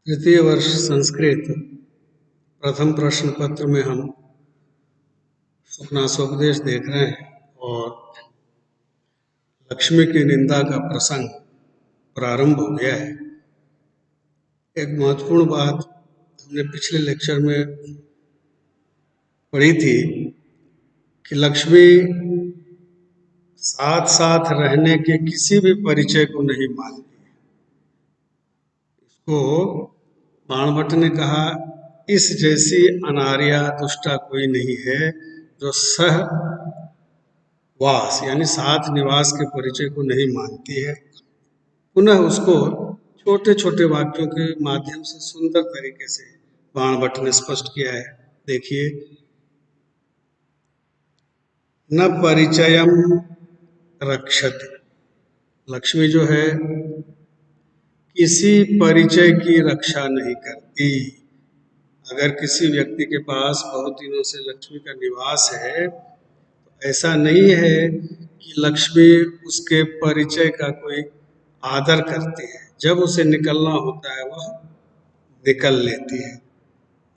तृतीय वर्ष संस्कृत प्रथम प्रश्न पत्र में हम सुखनासोपदेश देख रहे हैं और लक्ष्मी की निंदा का प्रसंग प्रारंभ हो गया है। एक महत्वपूर्ण बात हमने पिछले लेक्चर में पढ़ी थी कि लक्ष्मी साथ साथ रहने के किसी भी परिचय को नहीं मानती। इसको बाणभट्ट ने कहा, इस जैसी अनार्या दुष्टा कोई नहीं है जो सहवास यानी साथ निवास के परिचय को नहीं मानती है। पुनः उसको छोटे छोटे वाक्यों के माध्यम से सुंदर तरीके से बाणभट्ट ने स्पष्ट किया है। देखिए, न परिचयम रक्षति, लक्ष्मी जो है किसी परिचय की रक्षा नहीं करती। अगर किसी व्यक्ति के पास बहुत दिनों से लक्ष्मी का निवास है तो ऐसा नहीं है कि लक्ष्मी उसके परिचय का कोई आदर करती है। जब उसे निकलना होता है वह निकल लेती है।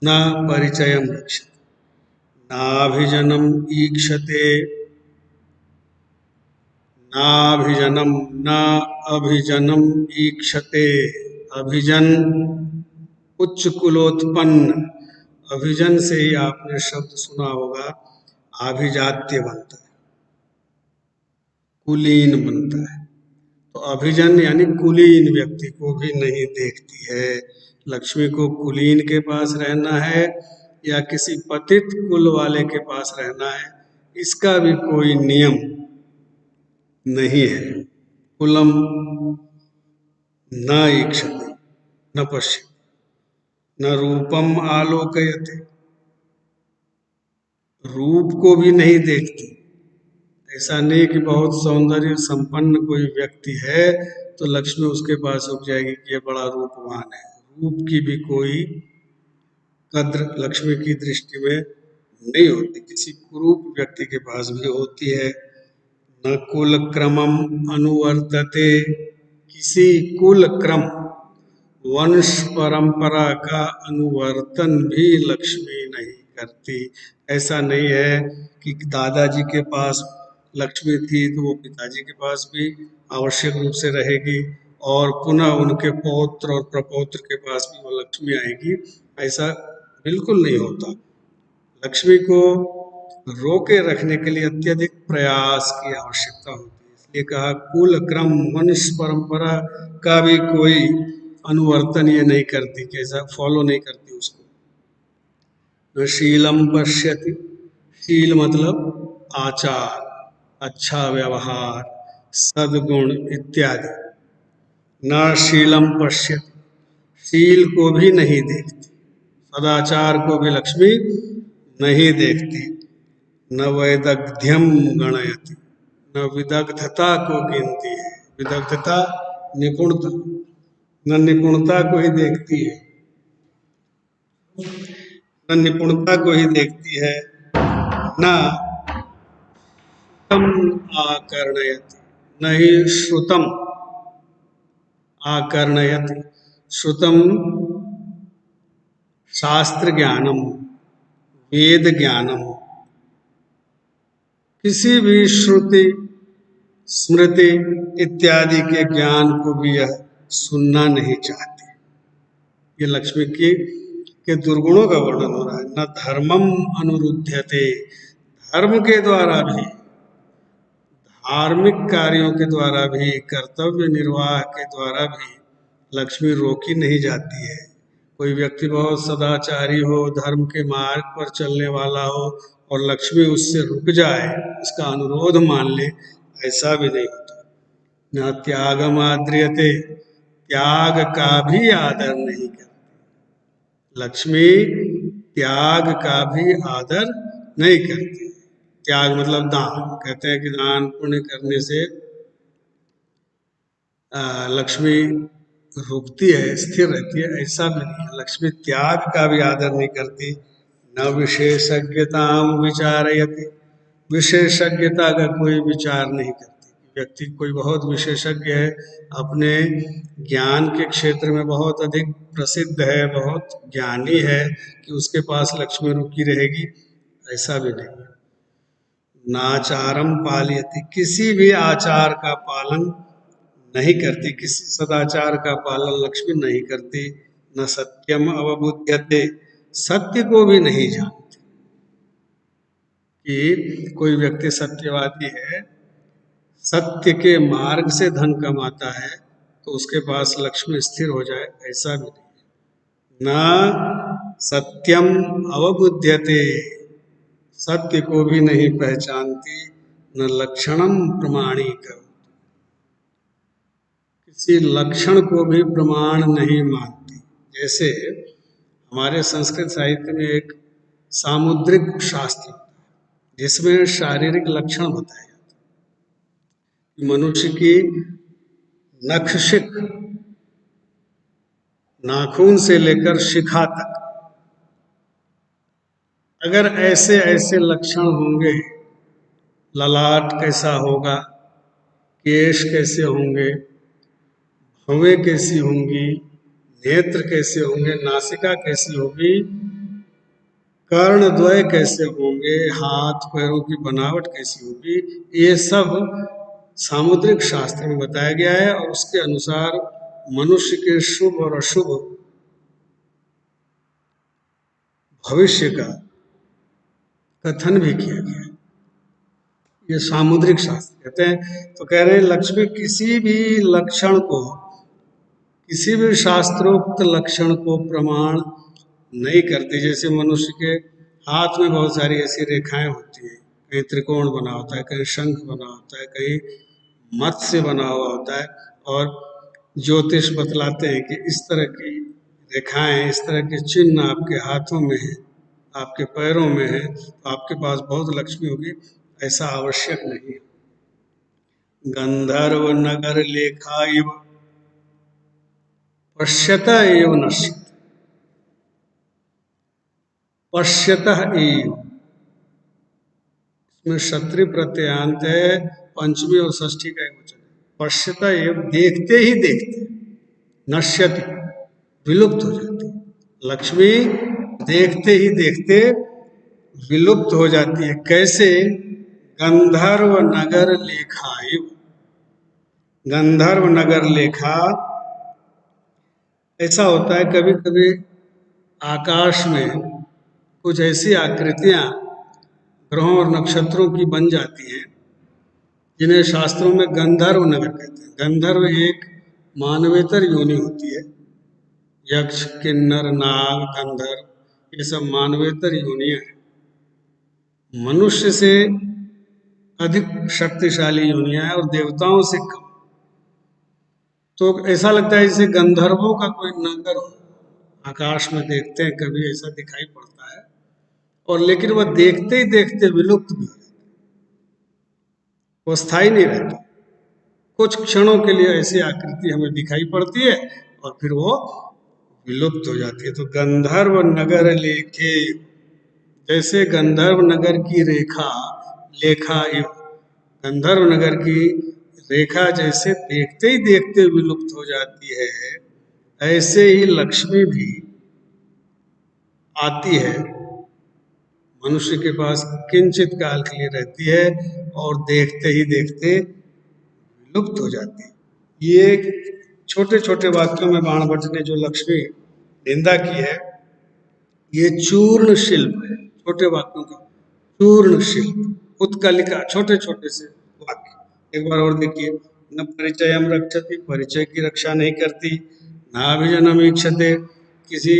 न परिचयम रक्षते नाभिजनम ईक्षते, नाभिजनम न अभिजनम ईक्षते। अभिजन उच्च कुलोत्पन्न, अभिजन से ही आपने शब्द सुना होगा, आभिजात्य बनता है, कुलीन बनता है। तो अभिजन यानी कुलीन व्यक्ति को भी नहीं देखती है। लक्ष्मी को कुलीन के पास रहना है या किसी पतित कुल वाले के पास रहना है, इसका भी कोई नियम नहीं है। कुलम न ईक्षते न पश्यति न रूपम आलोकयते, रूप को भी नहीं देखती। ऐसा नहीं कि बहुत सौंदर्य संपन्न कोई व्यक्ति है तो लक्ष्मी उसके पास रुक जाएगी कि ये बड़ा रूपवान है। रूप की भी कोई कद्र लक्ष्मी की दृष्टि में नहीं होती। किसी कुरूप व्यक्ति के पास भी होती है। न कुल क्रमम अनुवर्तते, किसी कुल क्रम वंश परंपरा का अनुवर्तन भी लक्ष्मी नहीं करती। ऐसा नहीं है कि दादाजी के पास लक्ष्मी थी तो वो पिताजी के पास भी आवश्यक रूप से रहेगी और पुनः उनके पौत्र और प्रपौत्र के पास भी वो लक्ष्मी आएगी। ऐसा बिल्कुल नहीं होता। लक्ष्मी को रोके रखने के लिए अत्यधिक प्रयास की आवश्यकता होती है। इसलिए कहा कुल क्रम वंश परंपरा का भी कोई अनुवर्तन ये नहीं करती, कैसा फॉलो नहीं करती उसको। न शीलम पश्यति, शील मतलब आचार, अच्छा व्यवहार, सद्गुण इत्यादि। न शीलम पश्यति, शील को भी नहीं देखती, सदाचार को भी लक्ष्मी नहीं देखती। न वैदग्ध्यम गणयति, न विदग्धता को गिनती है। विदग्धता निपुणता, न निपुणता को ही देखती है, न निपुणता को ही देखती है। न आकर्णयति, न ही श्रुतम आकर्णयति। श्रुतम शास्त्र ज्ञानम, वेद ज्ञानम, किसी भी श्रुति स्मृति इत्यादि के ज्ञान को भी यह सुनना नहीं चाहती। ये लक्ष्मी के दुर्गुणों का वर्णन हो रहा है। न धर्मम अनुरुध्यते, धर्म के द्वारा भी, धार्मिक कार्यों के द्वारा भी, कर्तव्य निर्वाह के द्वारा भी लक्ष्मी रोकी नहीं जाती है। कोई व्यक्ति बहुत सदाचारी हो, धर्म के मार्ग पर चलने वाला हो और लक्ष्मी उससे रुक जाए, उसका अनुरोध मान ले, ऐसा भी नहीं होता। न त्यागम आद्रियते, त्याग का भी आदर नहीं करती। लक्ष्मी त्याग का भी आदर नहीं करती। त्याग मतलब दान, कहते हैं कि दान पुण्य करने से लक्ष्मी रुकती है, स्थिर रहती है, ऐसा भी नहीं है। लक्ष्मी त्याग का भी आदर नहीं करती। न विशेषज्ञताम विचारयति, विशेषज्ञता का कोई विचार नहीं करती। व्यक्ति कोई बहुत विशेषज्ञ है, अपने ज्ञान के क्षेत्र में बहुत अधिक प्रसिद्ध है, बहुत ज्ञानी है, कि उसके पास लक्ष्मी रुकी रहेगी, ऐसा भी नहीं। नाचारम पालयति, किसी भी आचार का पालन नहीं करती, किसी सदाचार का पालन लक्ष्मी नहीं करती। न सत्यम अवबुध्यते, सत्य को भी नहीं जानती। कि कोई व्यक्ति सत्यवादी है, सत्य के मार्ग से धन कमाता है, तो उसके पास लक्ष्मी स्थिर हो जाए, ऐसा भी नहीं। न सत्यम अवबुध्यते, सत्य को भी नहीं पहचानती। न लक्षणम प्रमाणिक, किसी लक्षण को भी प्रमाण नहीं मानती। जैसे हमारे संस्कृत साहित्य में एक सामुद्रिक शास्त्र जिसमें शारीरिक लक्षण बताए जाते हैं। मनुष्य की नखशिख, नाखून से लेकर शिखा तक, अगर ऐसे ऐसे लक्षण होंगे, ललाट कैसा होगा, केश कैसे होंगे, भौहें कैसी होंगी, नेत्र कैसे होंगे, नासिका कैसी होगी, कर्णद्वय कैसे होंगे, हाथ पैरों की बनावट कैसी होगी, ये सब सामुद्रिक शास्त्र में बताया गया है। और उसके अनुसार मनुष्य के शुभ और अशुभ भविष्य का कथन भी किया गया है। ये सामुद्रिक शास्त्र कहते हैं। तो कह रहे हैं लक्ष्मी किसी भी लक्षण को, किसी भी शास्त्रोक्त लक्षण को प्रमाण नहीं करती। जैसे मनुष्य के हाथ में बहुत सारी ऐसी रेखाएं होती हैं, कहीं त्रिकोण बना होता है, कहीं शंख बना होता है, कहीं मत्स्य बना हुआ होता है, और ज्योतिष बतलाते हैं कि इस तरह की रेखाएं, इस तरह के चिन्ह आपके हाथों में है, आपके पैरों में है, तो आपके पास बहुत लक्ष्मी होगी। ऐसा आवश्यक नहीं है। गंधर्व नगर लेखा इव पश्यत एव नश्यत, पश्यत एव, इसमें क्षत्रिय प्रत्ययांत है, पंचमी और षष्ठी का एक वचन। पश्यत एव, देखते ही देखते, नश्यति, विलुप्त हो जाती। लक्ष्मी देखते ही देखते विलुप्त हो जाती है। कैसे? गंधर्व नगर लेखा इव, गंधर्व नगर लेखा ऐसा होता है कभी कभी आकाश में कुछ ऐसी आकृतियां ग्रहों और नक्षत्रों की बन जाती हैं जिन्हें शास्त्रों में गंधर्व नगर कहते हैं। गंधर्व एक मानवेतर योनि होती है। यक्ष, किन्नर, नाग, गंधर्व, ये सब मानवेतर योनियां हैं। मनुष्य से अधिक शक्तिशाली योनियां हैं और देवताओं से कम। तो ऐसा लगता है जैसे गंधर्वों का कोई नगर हो। आकाश में देखते हैं, कभी ऐसा दिखाई पड़ता है, और लेकिन वह देखते ही देखते विलुप्त भी हो जाता है, वो स्थायी नहीं रहता। कुछ क्षणों के लिए ऐसी आकृति हमें दिखाई पड़ती है और फिर वो विलुप्त हो जाती है। तो गंधर्व नगर लेखे, जैसे गंधर्व नगर की रेखा, लेखा इव, गंधर्व नगर की रेखा जैसे देखते ही देखते विलुप्त हो जाती है, ऐसे ही लक्ष्मी भी आती है, मनुष्य के पास किंचित काल के लिए रहती है और देखते ही देखते विलुप्त हो जाती है। ये छोटे छोटे वाक्यों में बाणभट्ट ने जो लक्ष्मी निंदा की है, ये चूर्ण शिल्प है, छोटे वाक्यों का चूर्ण शिल्प, उत्कलिका, छोटे छोटे से वाक्य। एक बार और देखिए, न परिचयम रक्षति, परिचय की रक्षा नहीं करती। नाभिजनम ईक्षते, किसी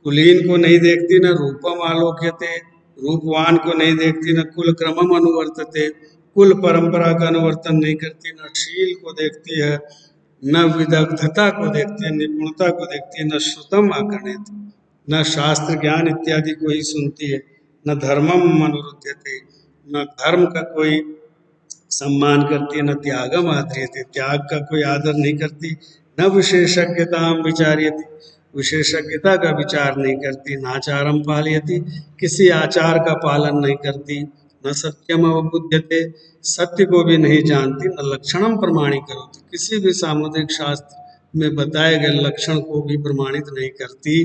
कुलीन को नहीं देखती। न रूपम आलोक्यते, रूपवान को नहीं देखती। न कुल क्रमम अनुवर्तते, कुल परंपरा का अनुवर्तन नहीं करती। न शील को देखती है, न विदग्धता को देखती है, निपुणता को देखती है। न श्रुतम आकर्णित, न शास्त्र ज्ञान इत्यादि को ही सुनती है। न धर्मम अनुरुध्यते, न धर्म का कोई सम्मान करती है। न त्यागम आद्रियते, त्याग का कोई आदर नहीं करती। न विशेषज्ञता विचार्यति, विशेषज्ञता का विचार नहीं करती। नाचारम पालयति, किसी आचार का पालन नहीं करती। न सत्यम अवबुध्यते, सत्य को भी नहीं जानती, न लक्षणम प्रमाणित करोति, किसी भी सामुद्रिक शास्त्र में बताए गए लक्षण को भी प्रमाणित नहीं करती।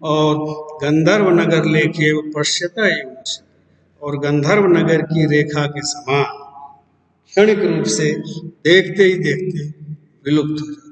और गंधर्व नगर लेखे पश्यता एवं, और गंधर्व नगर की रेखा के समान क्षणिक रूप से देखते ही देखते विलुप्त हो जाता।